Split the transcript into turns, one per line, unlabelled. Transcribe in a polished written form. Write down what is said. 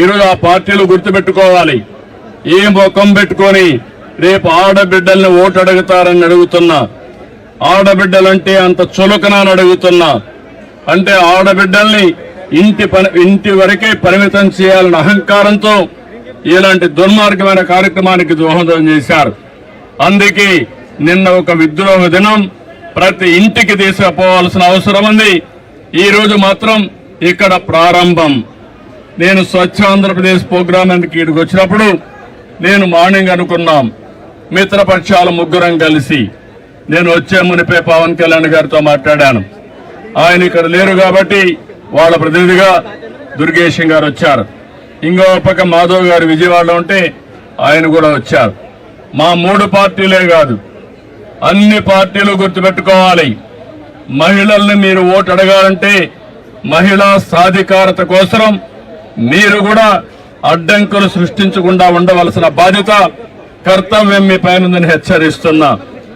ఈరోజు ఆ పార్టీలు గుర్తుపెట్టుకోవాలి. ఏ ముఖం పెట్టుకొని రేపు ఆడబిడ్డల్ని ఓటు అడుగుతారని అడుగుతున్నా. ఆడబిడ్డలంటే అంత చులకన అని అడుగుతున్నా. అంటే ఆడబిడ్డల్ని ఇంటి వరకే పరిమితం చేయాలన్న అహంకారంతో ఇలాంటి దుర్మార్గమైన కార్యక్రమానికి దోహదం చేశారు. అందుకే నిన్న ఒక విద్రోహ దినం ప్రతి ఇంటికి తీసుకుపోవాల్సిన అవసరం ఉంది. ఈ రోజు మాత్రం ఇక్కడ ప్రారంభం. నేను స్వచ్ఛ ఆంధ్రప్రదేశ్ ప్రోగ్రామ్ ఇక్కడికి వచ్చినప్పుడు నేను మార్నింగ్ అనుకున్నాం, మిత్రపక్షాల ముగ్గురం కలిసి నేను వచ్చే మునిపే పవన్ కళ్యాణ్ గారితో మాట్లాడాను. ఆయన ఇక్కడ లేరు కాబట్టి వాళ్ళ ప్రతినిధిగా దుర్గేశం గారు వచ్చారు. ఇంకో పక్క మాధవ్ గారు విజయవాడలో ఉంటే ఆయన కూడా వచ్చారు. మా 3 పార్టీలే కాదు, అన్ని పార్టీలు గుర్తుపెట్టుకోవాలి. మహిళల్ని మీరు ఓటు అడగాలంటే మహిళా సాధికారత కోసం మీరు కూడా అడ్డంకులు సృష్టించకుండా ఉండవలసిన బాధ్యత, కర్తవ్యం మీ పైన హెచ్చరిస్తున్నా.